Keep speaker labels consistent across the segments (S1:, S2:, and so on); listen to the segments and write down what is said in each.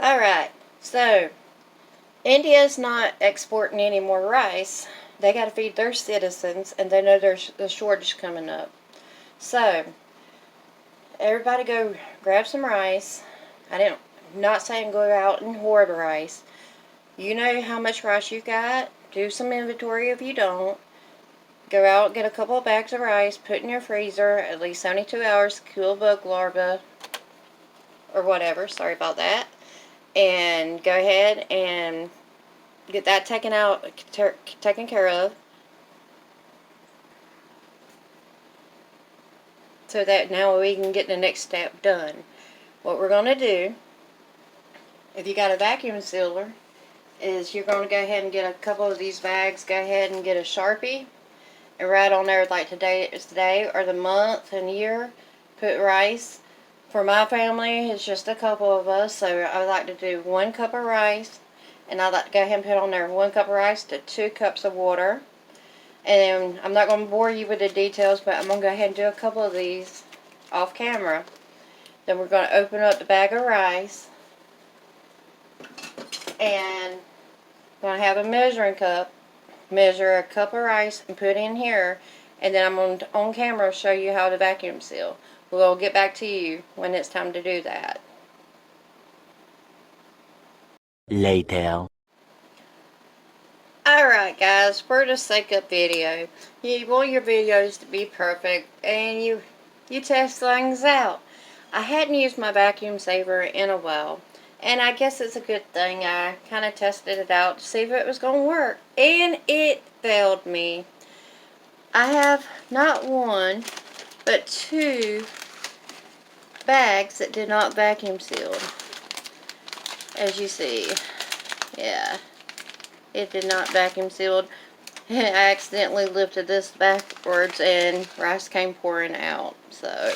S1: Alright, so India's not exporting any more rice. They got to feed their citizens, and they know there's a shortage coming up. So, everybody go grab some rice. I'm not saying go out and hoard rice. You know how much rice you got. Do some inventory if you don't. Go out, get a couple of bags of rice, put in your freezer at least 72 hours, kill bug larvae, or whatever. Sorry about that. And go ahead and get that taken care of, so that now we can get the next step done. What we're going to do, if you got a vacuum sealer, is you're going to go ahead and get a couple of these bags. Go ahead and get a Sharpie and write on there like today is the day or the month and year. Put rice. For my family, it's just a couple of us, so I like to do 1 cup of rice, and I like to go ahead and put on there 1 cup of rice to 2 cups of water. And I'm not going to bore you with the details, but I'm going to go ahead and do a couple of these off camera. Then we're going to open up the bag of rice, and going to have a measuring cup, measure a cup of rice and put in here, and then I'm going to on camera show you how to vacuum seal. We'll get back to you when it's time to do that.
S2: Later.
S1: Alright guys, for the sake of video, you want your videos to be perfect, and you test things out. I hadn't used my vacuum saver in a while, and I guess it's a good thing. I kind of tested it out to see if it was going to work, and it failed me. I have not 1, but 2 bags that did not vacuum seal. As you see, yeah, it did not vacuum sealed. I accidentally lifted this backwards and rice came pouring out. So,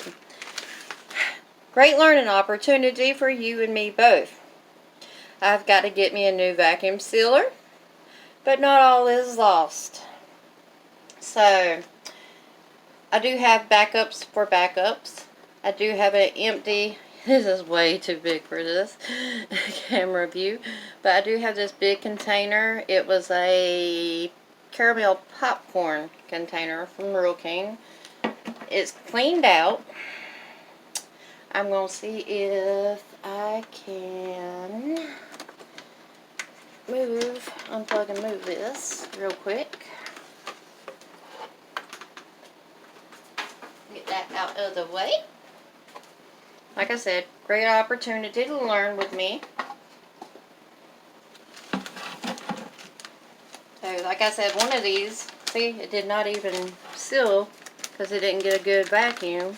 S1: great learning opportunity for you and me both. I've got to get me a new vacuum sealer, but not all is lost. So, I do have backups for backups. I do have an empty, this is way too big for this camera view, but I do have this big container. It was a caramel popcorn container from Rural King. It's cleaned out. I'm going to see if I can unplug and move this real quick. Get that out of the way. Like I said, great opportunity to learn with me. So, like I said, one of these, see, it did not even seal because it didn't get a good vacuum.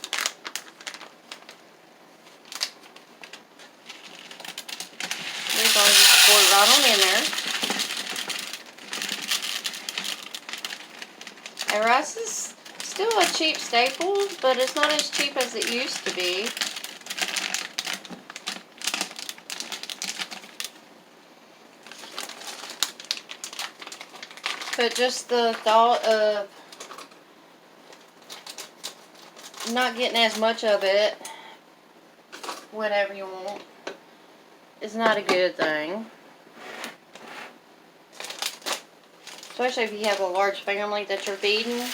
S1: We're going to just pour it right on in there. And rice is still a cheap staple, but it's not as cheap as it used to be. But just the thought of not getting as much of it whenever you want is not a good thing. Especially if you have a large family that you're feeding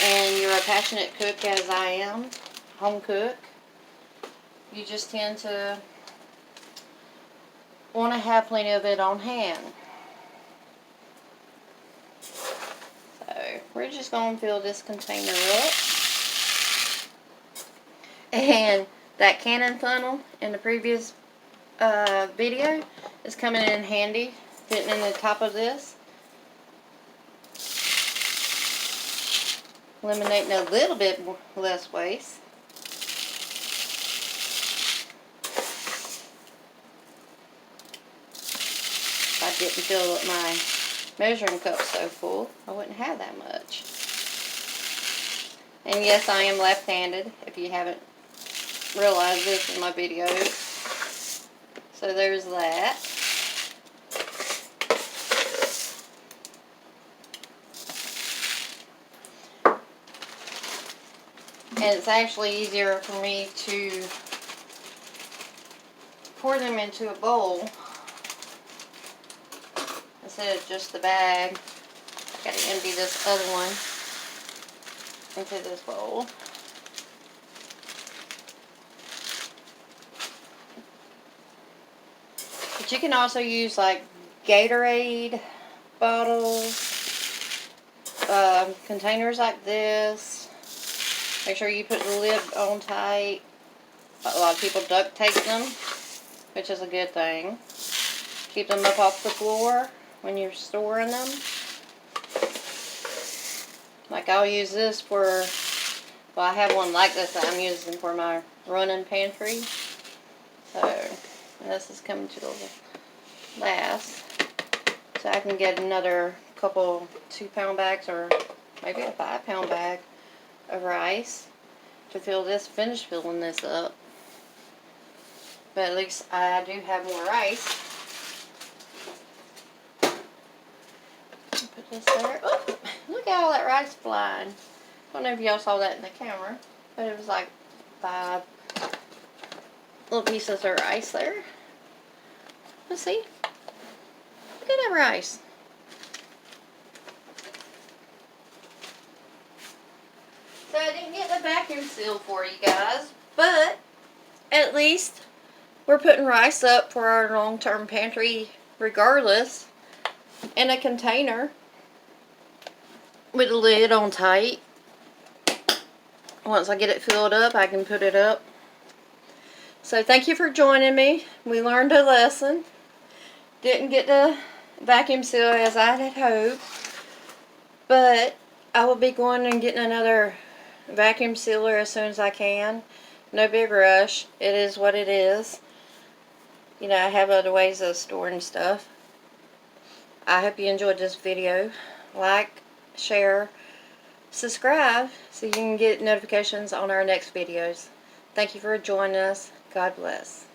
S1: and you're a passionate cook as I am, home cook. You just tend to want to have plenty of it on hand. So we're just going to fill this container up. And that cannon funnel in the previous video is coming in handy, fitting in the top of this. Eliminating a little bit less waste. If I didn't fill up my measuring cup so full, I wouldn't have that much. And yes, I am left-handed, if you haven't realized this in my videos. So there's that. And it's actually easier for me to pour them into a bowl instead of just the bag. I gotta empty this other one into this bowl. But you can also use like Gatorade bottles, containers like this. Make sure you put the lid on tight. A lot of people duct tape them, which is a good thing. Keep them up off the floor when you're storing them. Like I'll use this for, well, I have one like this that I'm using for my running pantry. So this is coming to the last. So I can get another couple 2-pound bags or maybe a 5-pound bag of rice to finish filling this up. But at least I do have more rice. Put this there. Oh, look at all that rice flying. I don't know if y'all saw that in the camera, but it was like 5 little pieces of rice there. Let's see. Look at that rice. So I didn't get the vacuum seal for you guys, but at least we're putting rice up for our long-term pantry regardless in a container with the lid on tight. Once I get it filled up, I can put it up. So thank you for joining me. We learned a lesson. Didn't get the vacuum seal as I had hoped, but I will be going and getting another vacuum sealer as soon as I can. No big rush. It is what it is. You know, I have other ways of storing stuff. I hope you enjoyed this video. Like, share, subscribe so you can get notifications on our next videos. Thank you for joining us. God bless.